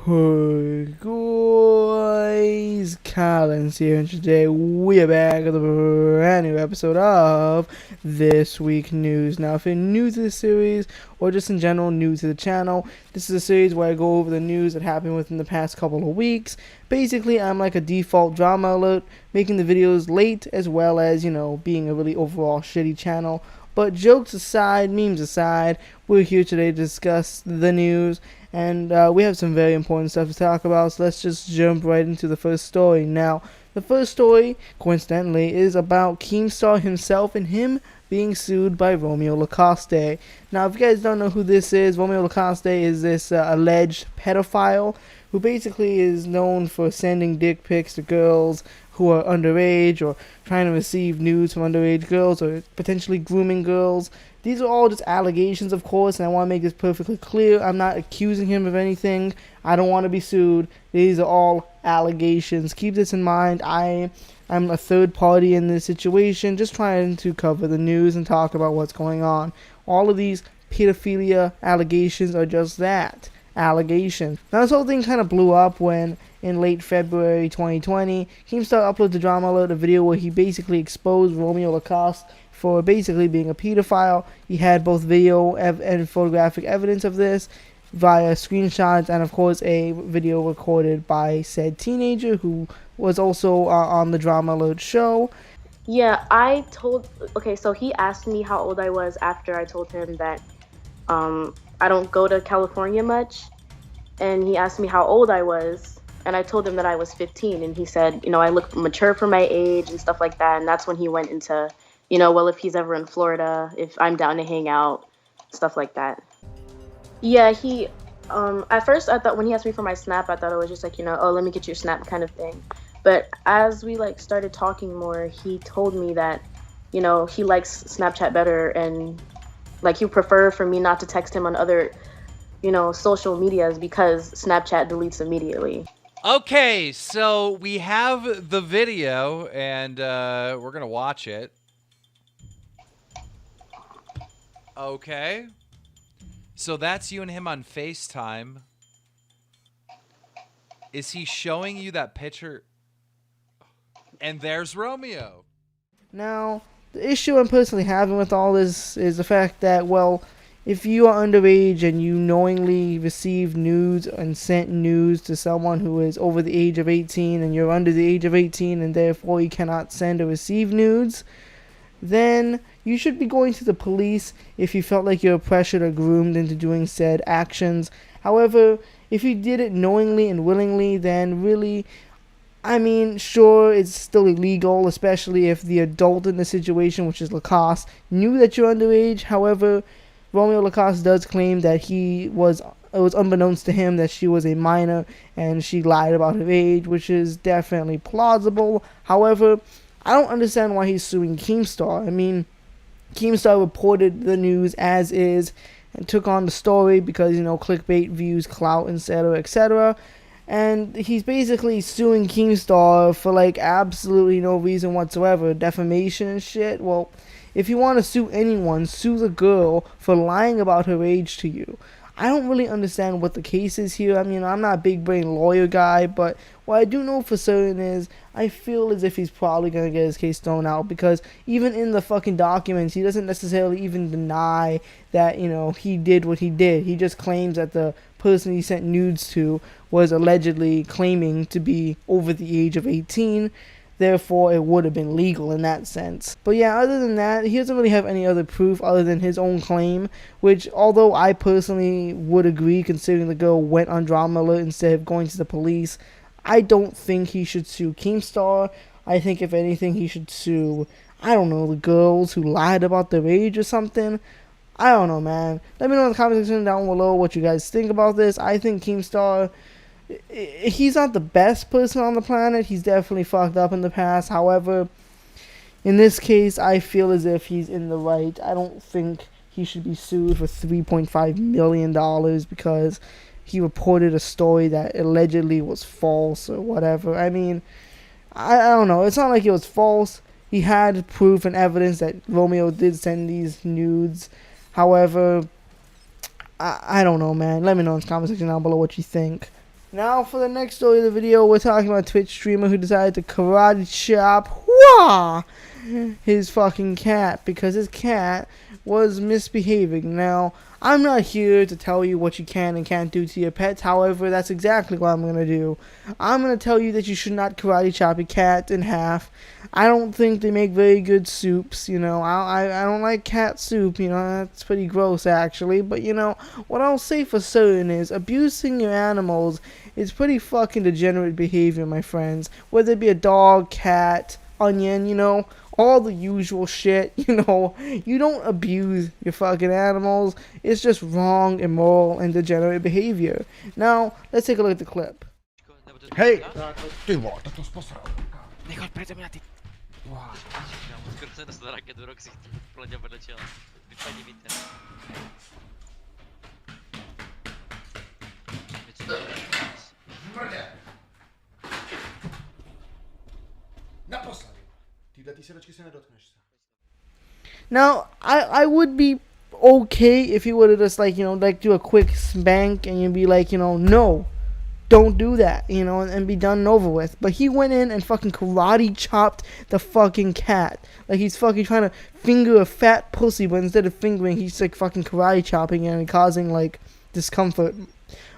Hey guys, Collins here, and today we are back with a brand new episode of This Week News. Now, if you're new to the series, or just in general new to the channel, this is a series where I go over the news that happened within the past couple of weeks. Basically, I'm like a default drama alert, making the videos late, as well as, being a really overall shitty channel. But jokes aside, memes aside, we're here today to discuss the news, and we have some very important stuff to talk about, so let's just jump right into the first story. Now, the first story, coincidentally, is about Keemstar himself and him being sued by Romeo Lacoste. Now, if you guys don't know who this is, Romeo Lacoste is this alleged pedophile who basically is known for sending dick pics to girls who are underage, or trying to receive nudes from underage girls, or potentially grooming girls. These are all just allegations, of course, and I want to make this perfectly clear. I'm not accusing him of anything. I don't want to be sued. These are all allegations. Keep this in mind. I'm a third party in this situation, just trying to cover the news and talk about what's going on. All of these pedophilia allegations are just that, allegations. Now, this whole thing kind of blew up when, in late February 2020, Keemstar uploaded to Drama Alert a video where he basically exposed Romeo Lacoste for basically being a pedophile. He had both video and photographic evidence of this via screenshots, and of course a video recorded by said teenager who was also on the Drama Alert show. Yeah, okay, so he asked me how old I was after I told him that I don't go to California much, and he asked me how old I was, and I told him that I was 15, and he said, I look mature for my age and stuff like that, and that's when he went into, well, if he's ever in Florida, if I'm down to hang out, stuff like that. Yeah, at first I thought when he asked me for my Snap, I thought it was just like, oh, let me get your Snap kind of thing. But as we started talking more, he told me that, he likes Snapchat better, and he prefer for me not to text him on other, social medias because Snapchat deletes immediately. Okay, so we have the video, and we're gonna watch it. Okay. So that's you and him on FaceTime. Is he showing you that picture? And there's Romeo. Now, the issue I'm personally having with all this is the fact that, well, if you are underage and you knowingly receive nudes and sent nudes to someone who is over the age of 18, and you're under the age of 18 and therefore you cannot send or receive nudes, then you should be going to the police if you felt like you were pressured or groomed into doing said actions. However, if you did it knowingly and willingly, then really, sure, it's still illegal, especially if the adult in the situation, which is Lacoste, knew that you're underage. However, Romeo Lacoste does claim that it was unbeknownst to him that she was a minor and she lied about her age, which is definitely plausible. However, I don't understand why he's suing Keemstar. Keemstar reported the news as is and took on the story because, clickbait, views, clout, etc., etc. And he's basically suing Keemstar for, absolutely no reason whatsoever. Defamation and shit. Well, if you want to sue anyone, sue the girl for lying about her age to you. I don't really understand what the case is here. I'm not a big brain lawyer guy, but what I do know for certain is I feel as if he's probably going to get his case thrown out, because even in the fucking documents, he doesn't necessarily even deny that, he did what he did. He just claims that the person he sent nudes to was allegedly claiming to be over the age of 18. Therefore, it would have been legal in that sense. But yeah, other than that, he doesn't really have any other proof other than his own claim, which, although I personally would agree, considering the girl went on Drama Alert instead of going to the police, I don't think he should sue Keemstar. I think, if anything, he should sue, the girls who lied about their age or something. I don't know, man. Let me know in the comment section down below what you guys think about this. I think Keemstar, he's not the best person on the planet. He's definitely fucked up in the past. However, in this case, I feel as if he's in the right. I don't think he should be sued for $3.5 million because he reported a story that allegedly was false or whatever. I don't know. It's not like it was false. He had proof and evidence that Romeo did send these nudes. However, I don't know, man. Let me know in the comment section down below what you think. Now for the next story of the video, we're talking about a Twitch streamer who decided to karate chop his fucking cat because his cat was misbehaving. Now, I'm not here to tell you what you can and can't do to your pets. However, that's exactly what I'm going to do. I'm going to tell you that you should not karate chop a cat in half. I don't think they make very good soups, you know. I don't like cat soup, you know. That's pretty gross, actually. But, you know, what I'll say for certain is abusing your animals is pretty fucking degenerate behavior, my friends. Whether it be a dog, cat, onion, you know, all the usual shit, you know. You don't abuse your fucking animals. It's just wrong, immoral, and degenerate behavior. Now, let's take a look at the clip. Hej! Ty vart, att de spåsar. Nechal preto mě ty. Skoro jsem dostal raketu do ksichtu, pleť do čela. Vypadni vítr. Naposledy. Týhle sedačky se nedotkneš. Now, I would be okay if he would have just, like, you know, like, do a quick spank and you'd be like, you know, no, don't do that, you know, and be done and over with. But he went in and fucking karate chopped the fucking cat. Like, he's fucking trying to finger a fat pussy, but instead of fingering, he's, like, fucking karate chopping it and causing, like, discomfort.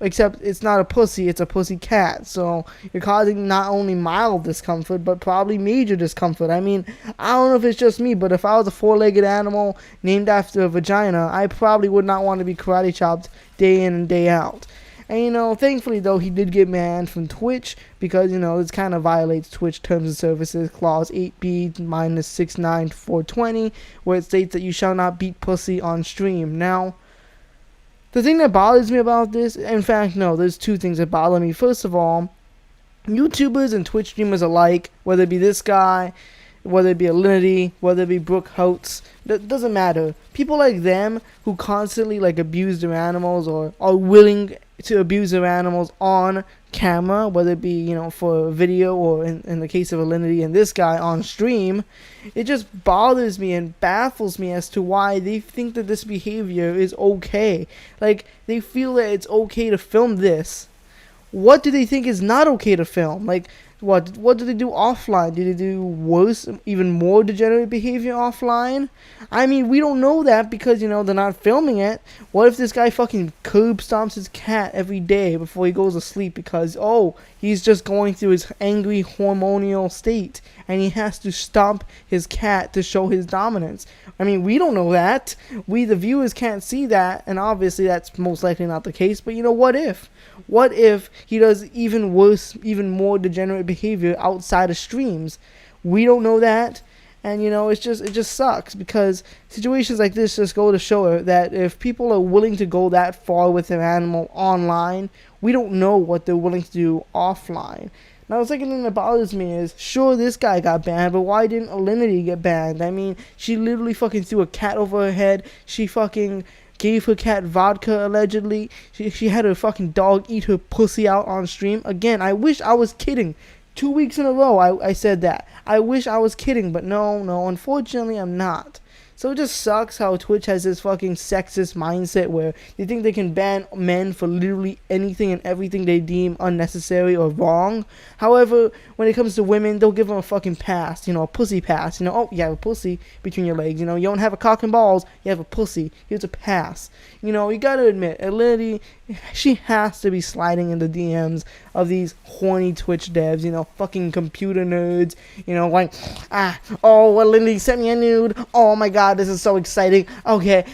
Except it's not a pussy, it's a pussy cat. So you're causing not only mild discomfort, but probably major discomfort. I mean, I don't know if it's just me, but if I was a four-legged animal named after a vagina, I probably would not want to be karate chopped day in and day out. And, you know, thankfully, though, he did get banned from Twitch because, you know, this kind of violates Twitch Terms and Services Clause 8B-69420, where it states that you shall not beat pussy on stream. Now, the thing that bothers me about this, in fact, no, there's two things that bother me. First of all, YouTubers and Twitch streamers alike, whether it be this guy, whether it be Alinity, whether it be Brooke Holtz, doesn't matter. People like them who constantly, like, abuse their animals or are willing to abuse their animals on camera, whether it be, you know, for video or in the case of Alinity and this guy on stream, it just bothers me and baffles me as to why they think that this behavior is okay. Like, they feel that it's okay to film this. What do they think is not okay to film? Like, what do they do offline? Do they do worse, even more degenerate behavior offline? I mean, we don't know that because, you know, they're not filming it. What if this guy fucking curb stomps his cat every day before he goes to sleep because, oh, he's just going through his angry hormonal state and he has to stomp his cat to show his dominance? I mean, we don't know that. We, the viewers, can't see that, and obviously that's most likely not the case, but, you know, what if? What if he does even worse, even more degenerate behavior outside of streams? We don't know that, and, you know, it just sucks because situations like this just go to show that if people are willing to go that far with their animal online, we don't know what they're willing to do offline. Now, the second thing that bothers me is, sure, this guy got banned, but why didn't Alinity get banned? I mean, she literally fucking threw a cat over her head. She fucking gave her cat vodka, allegedly. She had her fucking dog eat her pussy out on stream. Again, I wish I was kidding. 2 weeks in a row, I said that. I wish I was kidding, but no, unfortunately, I'm not. So it just sucks how Twitch has this fucking sexist mindset where they think they can ban men for literally anything and everything they deem unnecessary or wrong. However, when it comes to women, they'll give them a fucking pass, you know, a pussy pass. You know, oh, you have a pussy between your legs. You know, you don't have a cock and balls, you have a pussy. Here's a pass. You know, you gotta admit, Alinity, she has to be sliding in the DMs of these horny Twitch devs, you know, fucking computer nerds, you know, like, oh, Alinity sent me a nude. Oh my god, this is so exciting. Okay,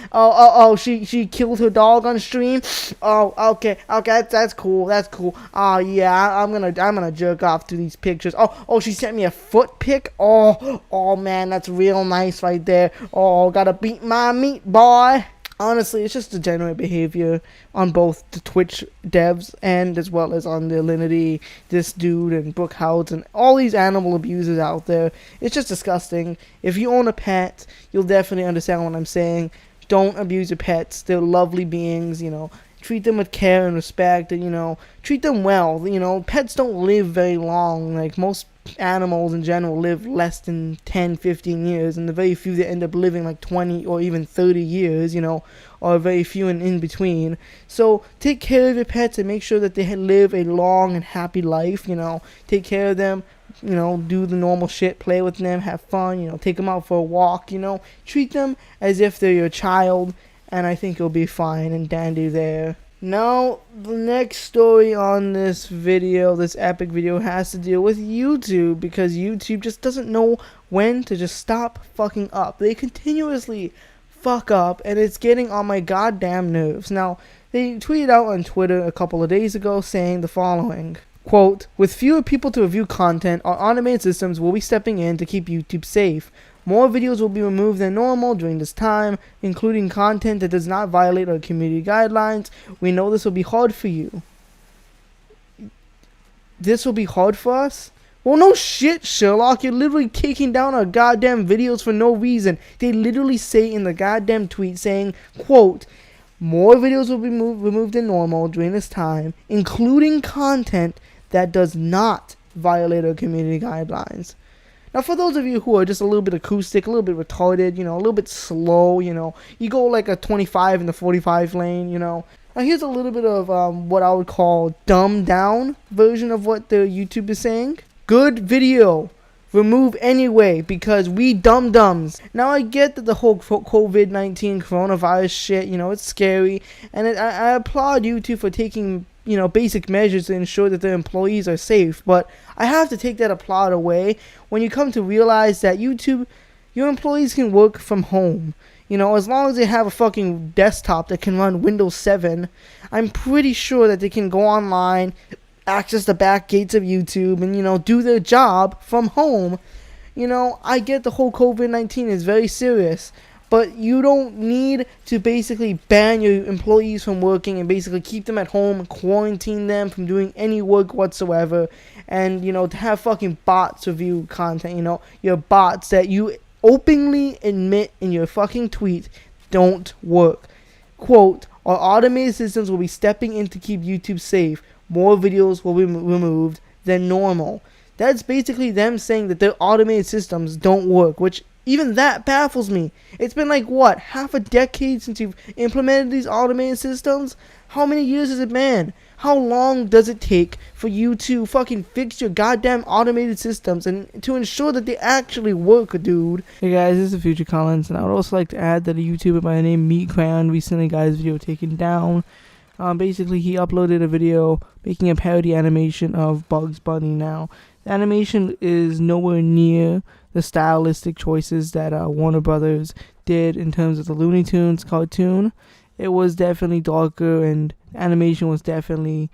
she killed her dog on stream. Oh, okay, that's cool, Oh yeah, I'm gonna jerk off to these pictures. Oh, she sent me a foot pic. Oh man, that's real nice right there. Oh, gotta beat my meat, boy. Honestly, it's just degenerate behavior on both the Twitch devs and as well as on the Alinity, this dude, and Brooke Houts, and all these animal abusers out there. It's just disgusting. If you own a pet, you'll definitely understand what I'm saying. Don't abuse your pets. They're lovely beings, you know. treat them with care and respect, and, you know, treat them well. You know, pets don't live very long. Like, most animals in general live less than 10, 15 years, and the very few that end up living like 20 or even 30 years, you know, are very few and in between. So take care of your pets and make sure that they live a long and happy life. You know, take care of them, you know, do the normal shit, play with them, have fun, you know, take them out for a walk, you know, treat them as if they're your child, and I think you'll be fine and dandy there. Now, the next story on this video, this epic video, has to deal with YouTube, because YouTube just doesn't know when to just stop fucking up. They continuously fuck up, and it's getting on my goddamn nerves. Now, they tweeted out on Twitter a couple of days ago saying the following. Quote, with fewer people to review content, our automated systems will be stepping in to keep YouTube safe. More videos will be removed than normal during this time, including content that does not violate our community guidelines. We know this will be hard for you. This will be hard for us? Well, no shit, Sherlock. You're literally taking down our goddamn videos for no reason. They literally say in the goddamn tweet saying, quote, more videos will be removed than normal during this time, including content that does not violate our community guidelines. Now, for those of you who are just a little bit acoustic, a little bit retarded, you know, a little bit slow, you know, you go like a 25 in the 45 lane, you know. Now, here's a little bit of what I would call dumbed down version of what the YouTube is saying. Good video. Remove anyway, because we dum-dums. Now, I get that the whole COVID-19 coronavirus shit, you know, it's scary. And I applaud YouTube for taking, you know, basic measures to ensure that their employees are safe. But I have to take that applaud away when you come to realize that YouTube, your employees can work from home. You know, as long as they have a fucking desktop that can run Windows 7, I'm pretty sure that they can go online, access the back gates of YouTube, and, you know, do their job from home. You know, I get the whole COVID-19 is very serious, but you don't need to basically ban your employees from working and basically keep them at home, quarantine them from doing any work whatsoever, and, you know, to have fucking bots review content, you know, your bots that you openly admit in your fucking tweet don't work. Quote, our automated systems will be stepping in to keep YouTube safe. More videos will be removed than normal. That's basically them saying that their automated systems don't work, which even that baffles me. It's been like, what, half a decade since you've implemented these automated systems? How many years has it been? How long does it take for you to fucking fix your goddamn automated systems and to ensure that they actually work, dude? Hey guys, this is Future Collins, and I would also like to add that a YouTuber by the name Meat Crown recently got his video taken down. Basically, he uploaded a video making a parody animation of Bugs Bunny. Now, the animation is nowhere near the stylistic choices that Warner Brothers did in terms of the Looney Tunes cartoon. It was definitely darker, and animation was definitely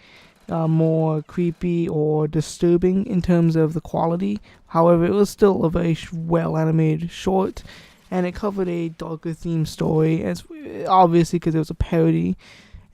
more creepy or disturbing in terms of the quality. However, it was still a very well animated short, and it covered a darker theme story, as obviously because it was a parody.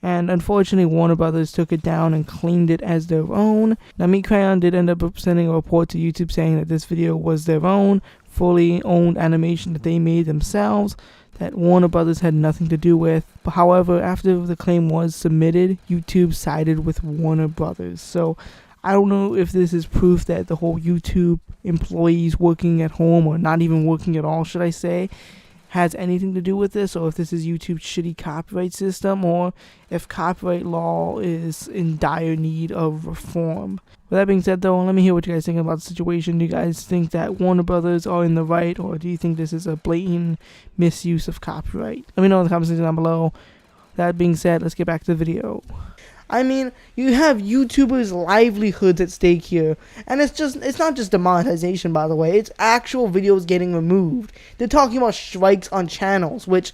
And unfortunately, Warner Brothers took it down and claimed it as their own. Now, Meat Crayon did end up sending a report to YouTube saying that this video was their own, fully owned animation that they made themselves, that Warner Brothers had nothing to do with. But however, after the claim was submitted, YouTube sided with Warner Brothers. So I don't know if this is proof that the whole YouTube employees working at home, or not even working at all, should I say, has anything to do with this, or if this is YouTube's shitty copyright system, or if copyright law is in dire need of reform. With that being said, though, let me hear what you guys think about the situation. Do you guys think that Warner Brothers are in the right, or do you think this is a blatant misuse of copyright? Let me know in the comment section down below. That being said, let's get back to the video. I mean, you have YouTubers' livelihoods at stake here, and it's not just demonetization, by the way. It's actual videos getting removed. They're talking about strikes on channels, which,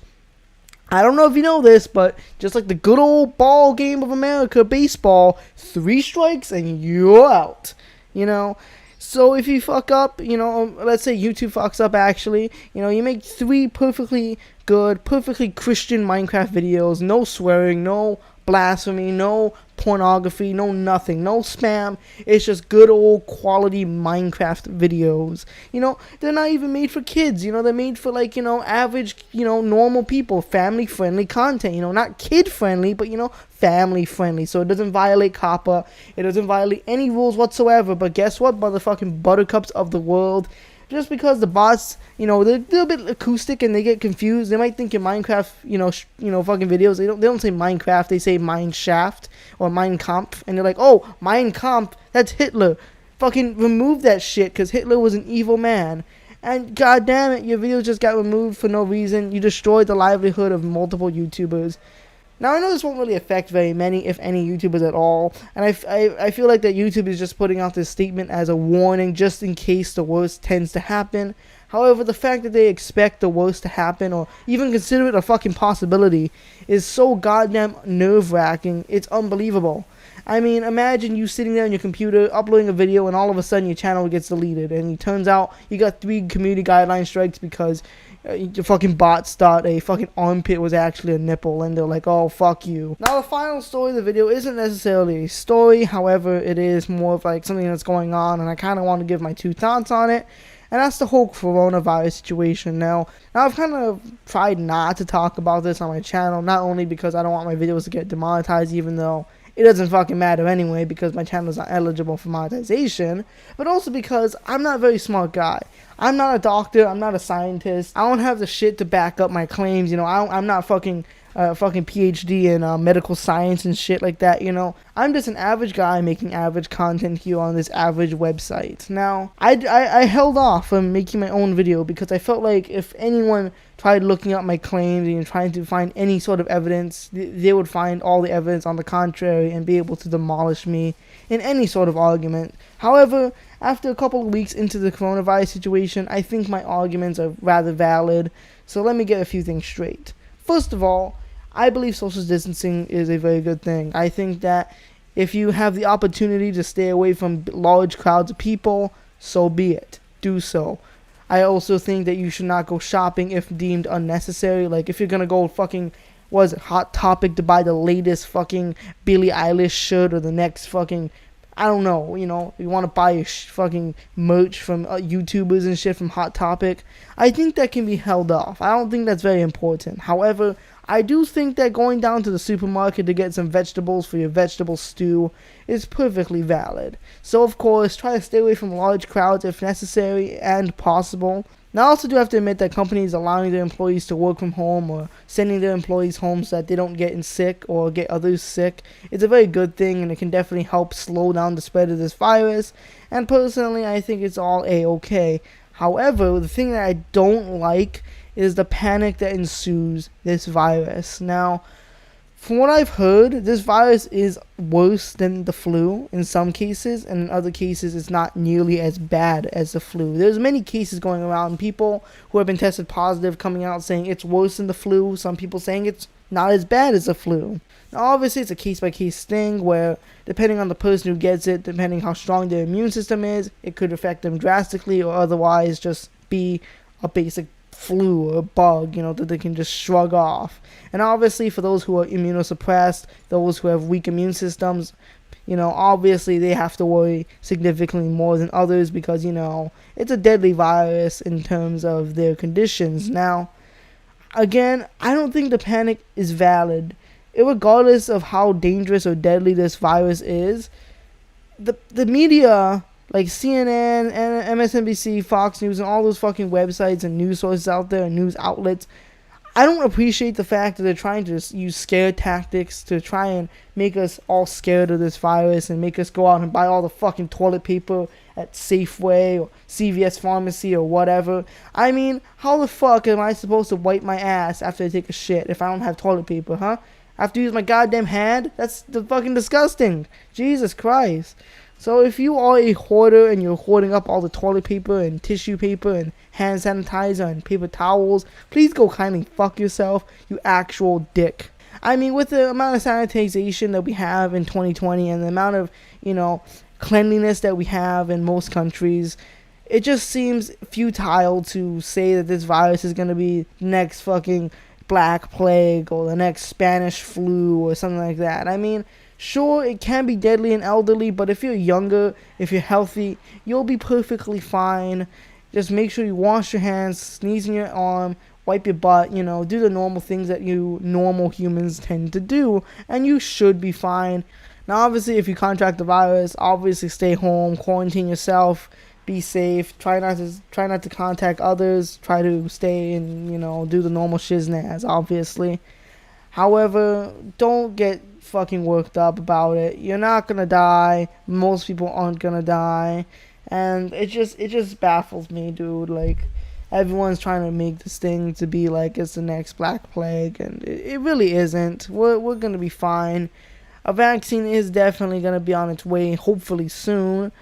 I don't know if you know this, but just like the good old ball game of America, baseball, 3 strikes and you're out, you know? So if you fuck up, you know, let's say YouTube fucks up actually, you know, you make 3 perfectly good, perfectly Christian Minecraft videos, no swearing, no blasphemy, no pornography, no nothing, no spam. It's just good old quality Minecraft videos. You know, they're not even made for kids. You know, they're made for like, you know, average, you know, normal people, family friendly content. You know, not kid friendly, but you know, family friendly. So it doesn't violate COPPA. It doesn't violate any rules whatsoever. But guess what, motherfucking buttercups of the world? Just because the bots, you know, they're a bit acoustic and they get confused, they might think your Minecraft, you know, fucking videos. They don't say Minecraft, they say Mineshaft or Mein Kampf, and they're like, oh, Mein Kampf, that's Hitler. Fucking remove that shit, because Hitler was an evil man. And god damn it, your video just got removed for no reason. You destroyed the livelihood of multiple YouTubers. Now, I know this won't really affect very many, if any, YouTubers at all, and I feel like that YouTube is just putting out this statement as a warning just in case the worst tends to happen. However, the fact that they expect the worst to happen, or even consider it a fucking possibility, is so goddamn nerve-wracking, it's unbelievable. I mean, imagine you sitting there on your computer, uploading a video, and all of a sudden your channel gets deleted, and it turns out you got 3 community guideline strikes because your fucking bots thought a fucking armpit was actually a nipple, and they're like, oh, fuck you. Now, the final story of the video isn't necessarily a story, however, it is more of like something that's going on, and I kind of want to give my 2 thoughts on it, and that's the whole coronavirus situation. Now I've kind of tried not to talk about this on my channel, not only because I don't want my videos to get demonetized, even though it doesn't fucking matter anyway because my channel is not eligible for monetization, but also because I'm not a very smart guy. I'm not a doctor, I'm not a scientist, I don't have the shit to back up my claims, you know, I'm not fucking PhD in medical science and shit like that, you know. I'm just an average guy making average content here on this average website. Now, I held off from making my own video because I felt like if anyone tried looking up my claims and trying to find any sort of evidence, they would find all the evidence on the contrary and be able to demolish me in any sort of argument. However, after a couple of weeks into the coronavirus situation, I think my arguments are rather valid, so let me get a few things straight. First of all, I believe social distancing is a very good thing. I think that if you have the opportunity to stay away from large crowds of people, so be it. Do so. I also think that you should not go shopping if deemed unnecessary. Like, if you're gonna go fucking, Hot Topic to buy the latest fucking Billie Eilish shirt or the next fucking, I don't know, you know, you want to buy your fucking merch from YouTubers and shit from Hot Topic, I think that can be held off. I don't think that's very important. However, I do think that going down to the supermarket to get some vegetables for your vegetable stew is perfectly valid. So, of course, try to stay away from large crowds if necessary and possible. Now, I also do have to admit that companies allowing their employees to work from home or sending their employees home so that they don't get sick or get others sick is a very good thing, and it can definitely help slow down the spread of this virus. And personally, I think it's all A-okay. However, the thing that I don't like is the panic that ensues this virus. Now, from what I've heard, this virus is worse than the flu in some cases, and in other cases it's not nearly as bad as the flu. There's many cases going around, people who have been tested positive coming out saying it's worse than the flu, some people saying it's not as bad as the flu. Now, obviously, it's a case-by-case thing where, depending on the person who gets it, depending how strong their immune system is, it could affect them drastically or otherwise just be a basic flu or bug, you know, that they can just shrug off. And obviously, for those who are immunosuppressed, those who have weak immune systems, you know, obviously they have to worry significantly more than others because, you know, it's a deadly virus in terms of their conditions. Now, again, I don't think the panic is valid. Regardless of how dangerous or deadly this virus is, the media, like CNN, and MSNBC, Fox News, and all those fucking websites and news sources out there and news outlets, I don't appreciate the fact that they're trying to use scare tactics to try and make us all scared of this virus and make us go out and buy all the fucking toilet paper at Safeway or CVS Pharmacy or whatever. I mean, how the fuck am I supposed to wipe my ass after I take a shit if I don't have toilet paper, huh? I have to use my goddamn hand? That's fucking disgusting. Jesus Christ. So if you are a hoarder and you're hoarding up all the toilet paper and tissue paper and hand sanitizer and paper towels, please go kindly fuck yourself, you actual dick. I mean, with the amount of sanitization that we have in 2020 and the amount of, you know, cleanliness that we have in most countries, it just seems futile to say that this virus is going to be next fucking Black Plague or the next Spanish flu or something like that. I mean, sure, it can be deadly in elderly, but if you're younger, if you're healthy, you'll be perfectly fine. Just make sure you wash your hands, sneeze in your arm, wipe your butt, you know, do the normal things that you normal humans tend to do, and you should be fine. Now, obviously, if you contract the virus, obviously stay home, quarantine yourself, be safe, try not to contact others, try to stay and, you know, do the normal shiznaz, obviously. However, don't get fucking worked up about it. You're not gonna die. Most people aren't gonna die. And it just baffles me, dude. Like, everyone's trying to make this thing to be like it's the next Black Plague, and it really isn't. We're gonna be fine. A vaccine is definitely gonna be on its way, hopefully soon.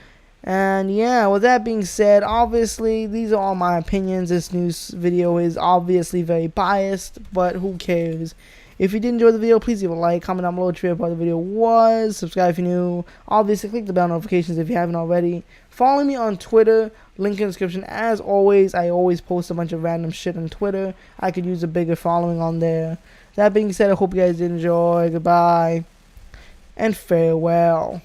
And yeah, with that being said, obviously these are all my opinions. This news video is obviously very biased, but who cares? If you did enjoy the video, please leave a like, comment down below what your favorite part of the video was, subscribe if you're new, obviously click the bell notifications if you haven't already. Follow me on Twitter, link in the description. As always, I always post a bunch of random shit on Twitter. I could use a bigger following on there. That being said, I hope you guys did enjoy. Goodbye, and farewell.